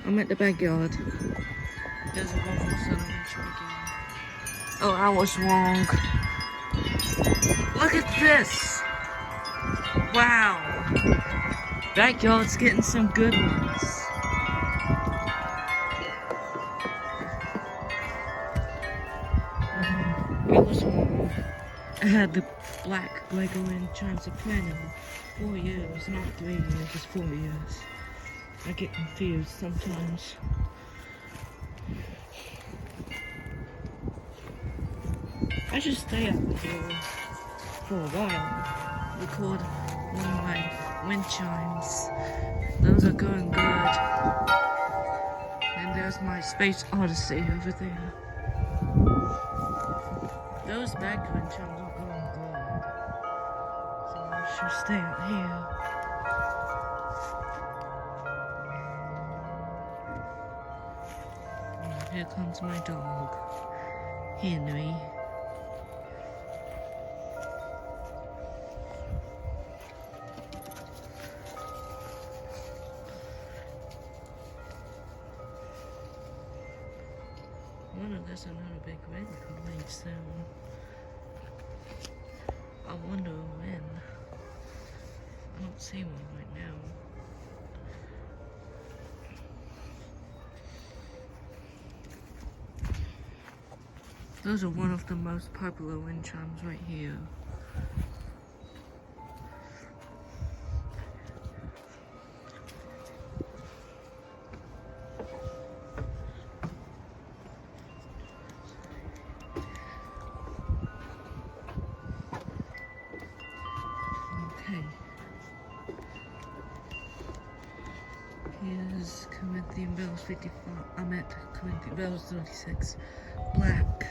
I'm at the backyard. There's a one more sun again. Oh, I was wrong. Look at this! Wow! Backyard's getting some good ones. I was wrong. I had the black Lego in Chimes of Planning 4 years, not 3 years, it's 4 years. I get confused sometimes. I should stay up here for a while. Record one of my wind chimes. Those are going good. And there's my Space Odyssey over there. Those back wind chimes are going good. So I should stay out here. And here comes my dog, Henry. I wonder if there's another big rain coming soon. I wonder when. I don't see one right now. Those are one of the most popular wind chimes right here. Okay. Here's Corinthian Bells 55. I'm at Corinthian Bells 36. Black.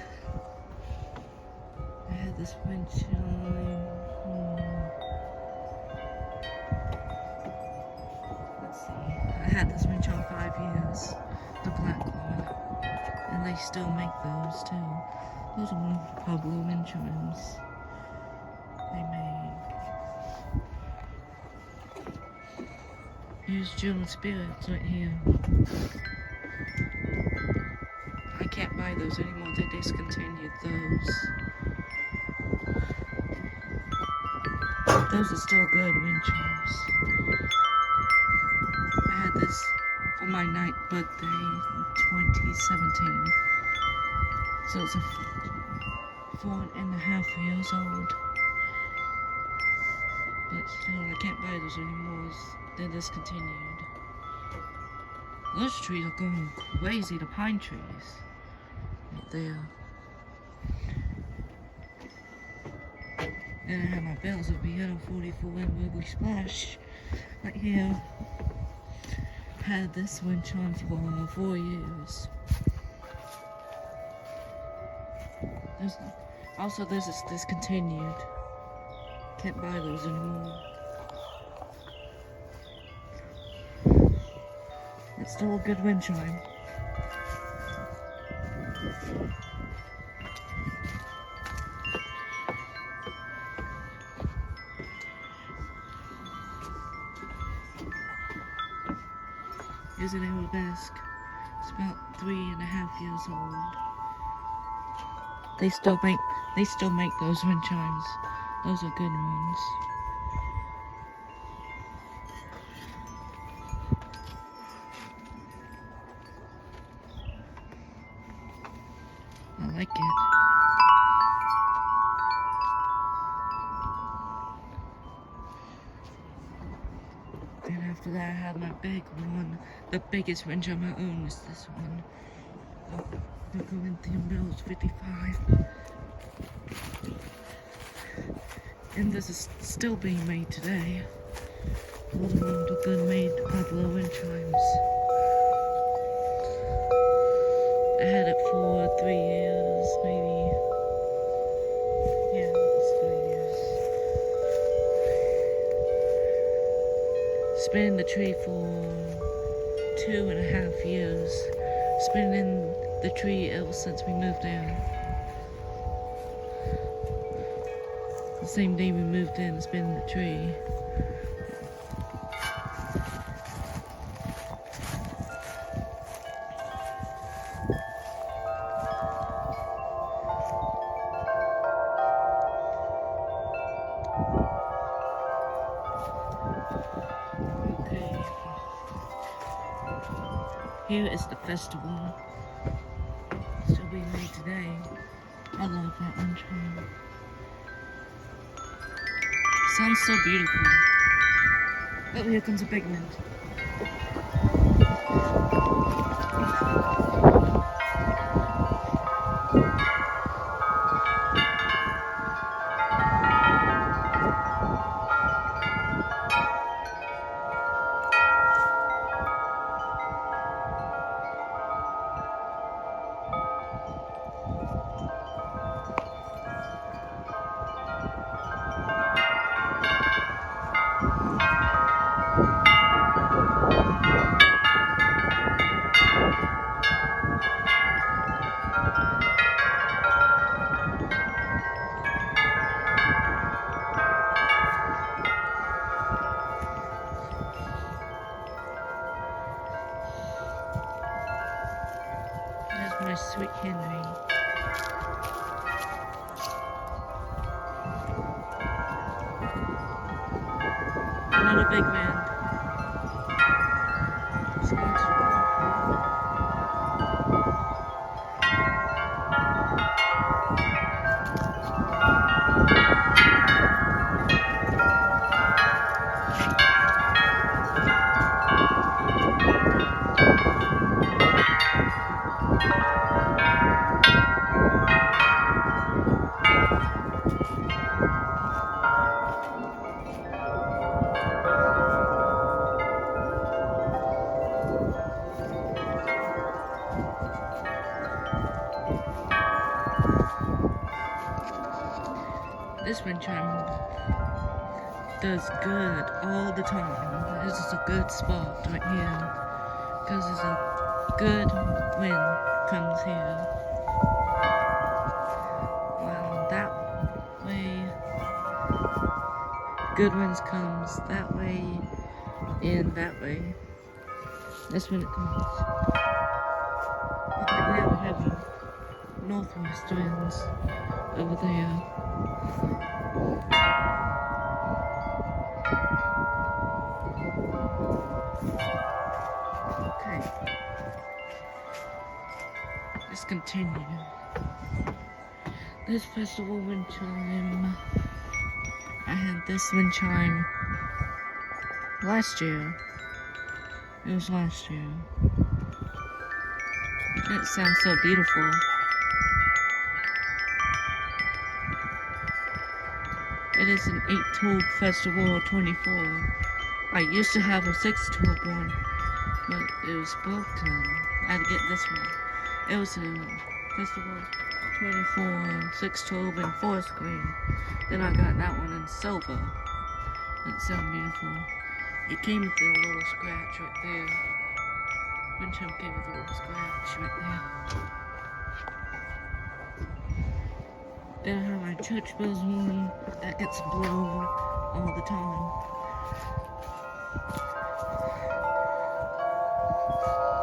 I had this wind chime. Let's see. I had this wind chime 5 years. The black one. And they still make those too. Those are one of the popular wind chimes they made. Here's German Spirits right here. I can't buy those anymore, they discontinued those. Those are still good wind chimes. I had this for my 9th birthday in 2017. So it's a 4.5 years old. But still, I can't buy those anymore. They're discontinued. Those trees are going crazy, the pine trees. Right there. Then I have my bells of Vienna 44 and Wiggly Splash. Right here. Had this wind chime for 4 years. This is discontinued. Can't buy those anymore. It's still a good wind chime. Here's an arabesque. It's about 3.5 years old. They still make those wind chimes. Those are good ones. I like it. Then after that I have my big one. The biggest wind chime I own is this one. The Corinthian Bells 55. And this is still being made today. Another one of the good made popular wind chimes. I had it for 3 years, maybe. Yeah, it's 3 years. Spinning the tree for 2.5 years. Spinning the tree ever since we moved in. The same day we moved in, spinning the tree. Here is the festival. So we made today. I love that wind chime. Sounds so beautiful. Oh, here comes a big wind. There's my sweet Henry. Another big man. This wind chime does good all the time. This is a good spot right here because there's a good wind comes here. Wow, that way good winds comes that way and that way. That's when it comes. But right now we have northwest winds over there. Okay, let's continue. This festival wind chime, I had this wind chime last year. It was last year. It sounds so beautiful. It is an 8-tube festival 24. I used to have a 6-tube one, but it was broken. I had to get this one. It was a festival 24, 6-tube, and 4 screen. Then I got that one in silver. That's so beautiful. It came with a little scratch right there. Wind chime came with a little scratch right there. Then I have my church bells one that gets blown all the time.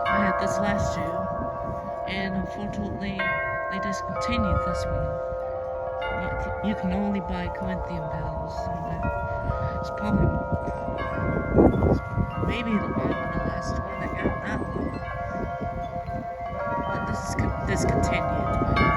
I had this last year, and unfortunately they discontinued this one. You can only buy Corinthian bells. It's probably maybe it'll be the last one that got that one. But this is discontinued, by the way.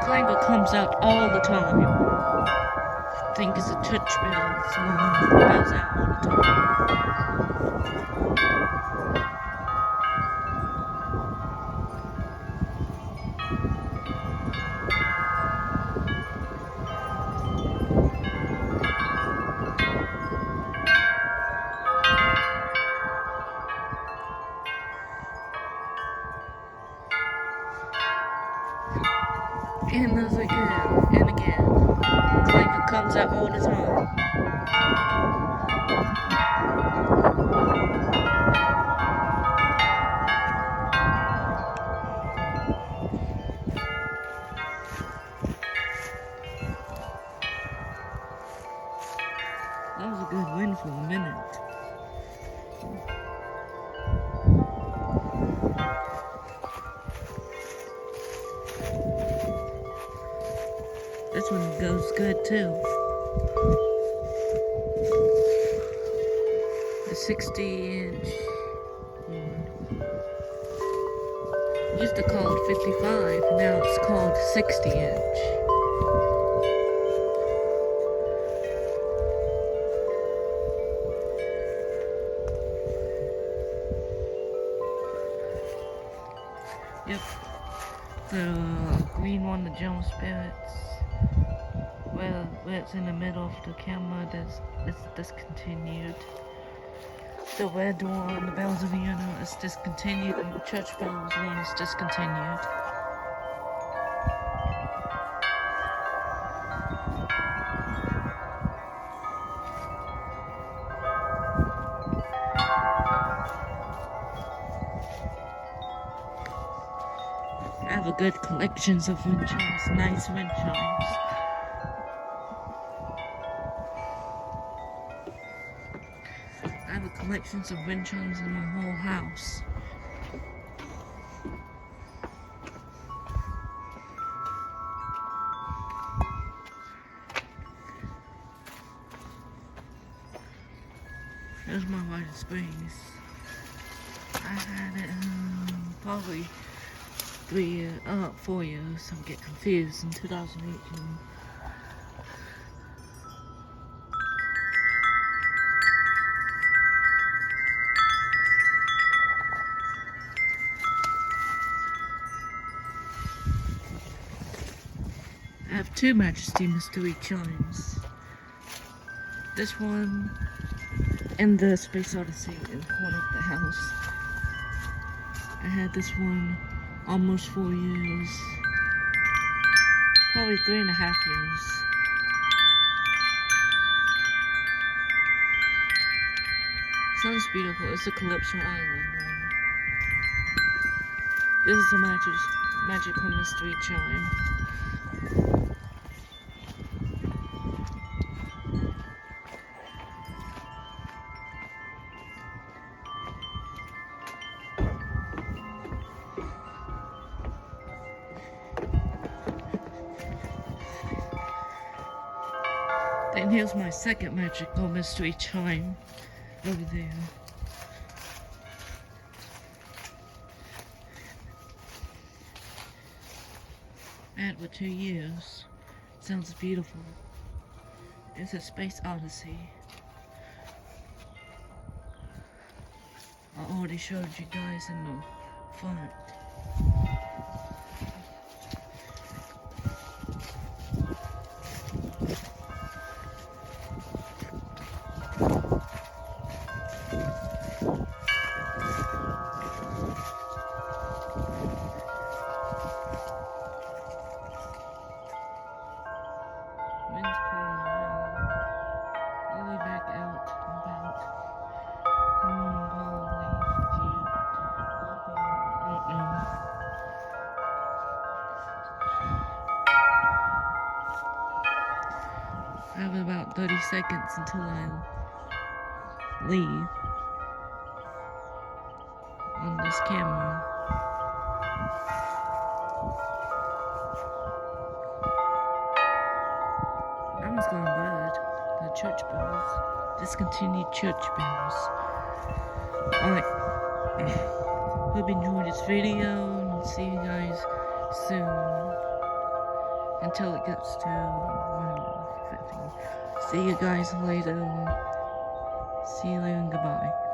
Triangle comes out all the time. I think it's a church bell, so it goes out all the time. And those again, and again. It's like it comes out all the time. That was a good win for a minute. This one goes good too. The 60-inch one. Used to call it 55, now it's called 60-inch. Yep. The green one, the Jones Spirits. Well, where it's in the middle of the camera, it's discontinued. The red one, the Bells of Vienna, is discontinued, and the Church Bells one is discontinued. I have a good collections of wind chimes, nice wind chimes. I have a collections of wind chimes in my whole house. There's my White Springs. I had it probably 4 years. I get confused in 2018. I have two Majesty Mystery Chimes. This one and the Space Odyssey in the corner of the house. I had this one almost 4 years. Probably 3.5 years. Sounds beautiful. It's a Calypso Island one. This is a magical mystery chime. And here's my second magical mystery chime over there. I had it for 2 years. Sounds beautiful. It's a Space Odyssey. I already showed you guys in the front. Wind's calling now. All the way back out about probably I don't know. I have about 30 seconds until I leave on this camera. That one's going good. The church bells. Discontinued church bells. Alright. Hope you enjoyed this video and see you guys soon. Until it gets to 1:50. See you guys later. See you later and goodbye.